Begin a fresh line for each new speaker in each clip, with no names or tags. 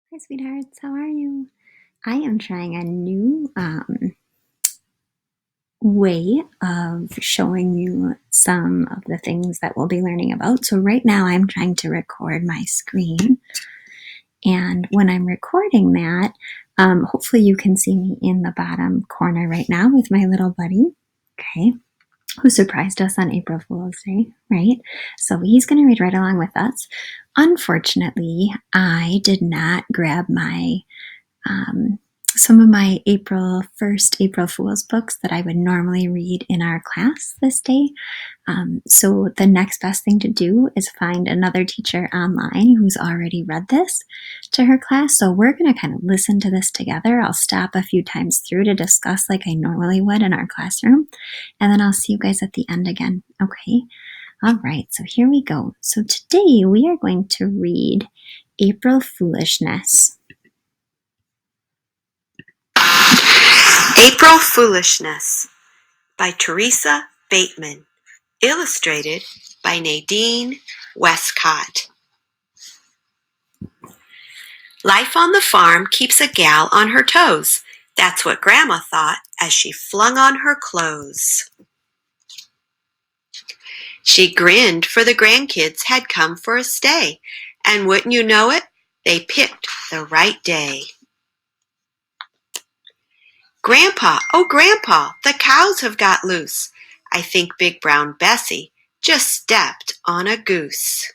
Hi, sweethearts. How are you? I am trying a new way of showing you some of the things that we'll be learning about. So, right now, I'm trying to record my screen. And when I'm recording that, hopefully, you can see me in the bottom corner right now with my little buddy. Okay. Who surprised us on April Fool's Day, right? So he's going to read right along with us. Unfortunately, I did not grab my some of my April Fool's books that I would normally read in our class this day. So the next best thing to do is find another teacher online who's already read this to her class. So we're going to kind of listen to this together. I'll stop a few times through to discuss like I normally would in our classroom. And then I'll see you guys at the end again. Okay. All right. So here we go. So today we are going to read April Foolishness.
April Foolishness by Teresa Bateman. Illustrated by Nadine Westcott. Life on the farm keeps a gal on her toes. That's what Grandma thought as she flung on her clothes. She grinned, for the grandkids had come for a stay, and wouldn't you know it, they picked the right day. Grandpa, oh Grandpa, the cows have got loose. I think Big Brown Bessie just stepped on a goose.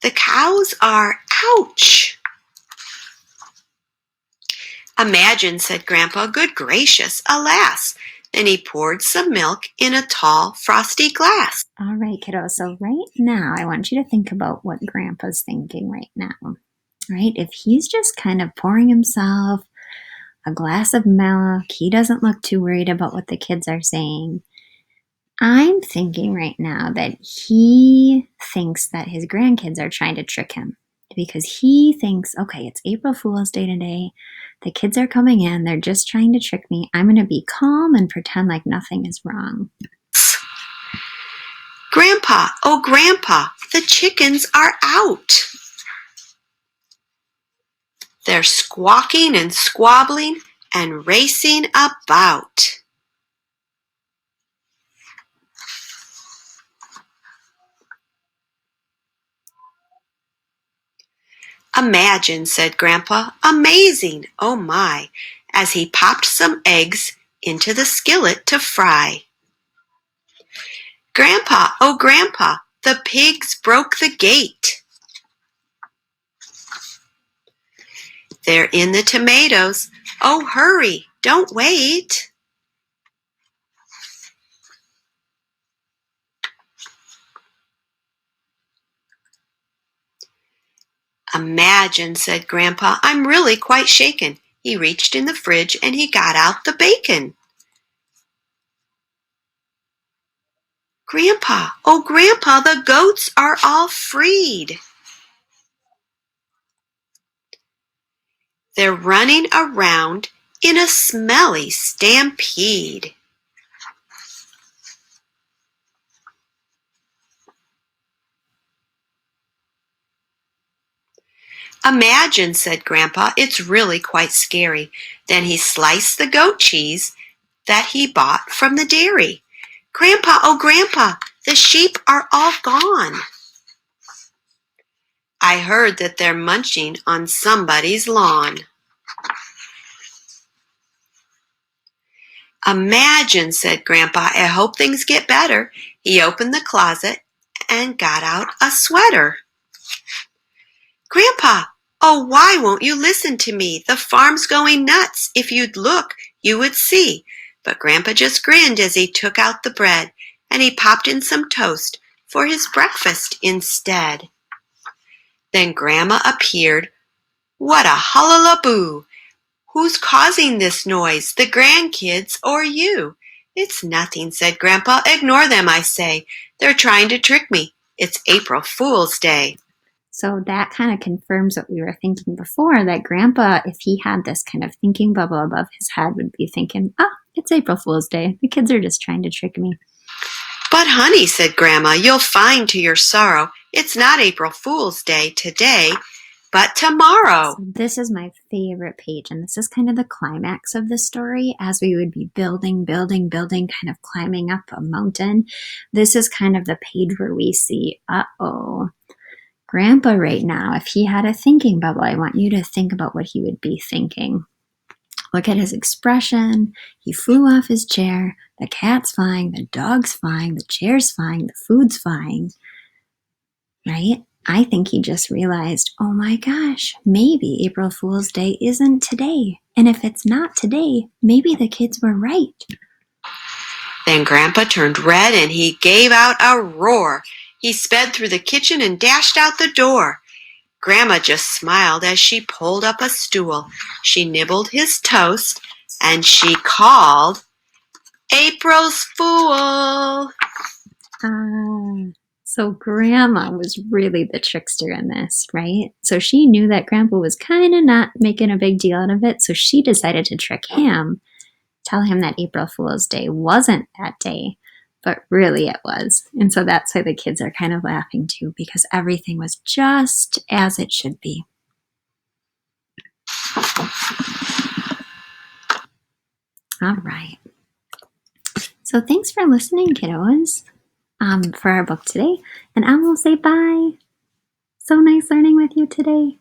The cows are, ouch! Imagine, said Grandpa, good gracious, alas! Then he poured some milk in a tall, frosty glass.
All right, kiddo. So right now, I want you to think about what Grandpa's thinking right now, right? If he's just kind of pouring himself a glass of milk, he doesn't look too worried about what the kids are saying. I'm thinking right now that he thinks that his grandkids are trying to trick him because he thinks, okay, it's April Fool's Day today. The kids are coming in. They're just trying to trick me. I'm going to be calm and pretend like nothing is wrong.
Grandpa, oh Grandpa, the chickens are out. They're squawking and squabbling and racing about. Imagine, said Grandpa, amazing, oh my, as he popped some eggs into the skillet to fry. Grandpa, oh Grandpa, the pigs broke the gate. They're in the tomatoes. Oh, hurry, don't wait. Imagine, said Grandpa, I'm really quite shaken. He reached in the fridge and he got out the bacon. Grandpa, oh Grandpa, the goats are all freed. They're running around in a smelly stampede. Imagine, said Grandpa, it's really quite scary. Then he sliced the goat cheese that he bought from the dairy. Grandpa, oh Grandpa, the sheep are all gone. I heard that they're munching on somebody's lawn. Imagine, said Grandpa, I hope things get better. He opened the closet and got out a sweater. Grandpa, oh, why won't you listen to me? The farm's going nuts. If you'd look, you would see. But Grandpa just grinned as he took out the bread, and he popped in some toast for his breakfast instead. Then Grandma appeared. What a hullabaloo! Who's causing this noise, the grandkids or you? It's nothing, said Grandpa. Ignore them, I say. They're trying to trick me. It's April Fool's Day.
So that kind of confirms what we were thinking before, that Grandpa, if he had this kind of thinking bubble above his head, would be thinking, oh, it's April Fool's Day. The kids are just trying to trick me.
But honey, said Grandma, you'll find to your sorrow It's not April Fool's Day today, but tomorrow.
So this is my favorite page, and this is kind of the climax of the story as we would be building, kind of climbing up a mountain. This is kind of the page where we see, Grandpa right now, if he had a thinking bubble, I want you to think about what he would be thinking. Look at his expression. He flew off his chair. The cat's flying, the dog's flying, the chair's flying, the food's flying. Right? I think he just realized, oh my gosh, maybe April Fool's Day isn't today. And if it's not today, maybe the kids were right.
Then Grandpa turned red and he gave out a roar. He sped through the kitchen and dashed out the door. Grandma just smiled as she pulled up a stool. She nibbled his toast and she called, April's Fool.
So Grandma was really the trickster in this, right? So she knew that Grandpa was kind of not making a big deal out of it, so she decided to trick him, tell him that April Fool's Day wasn't that day, but really it was. And so that's why the kids are kind of laughing too, because everything was just as it should be. All right. So thanks for listening, kiddos, for our book today. And I will say bye. So nice learning with you today.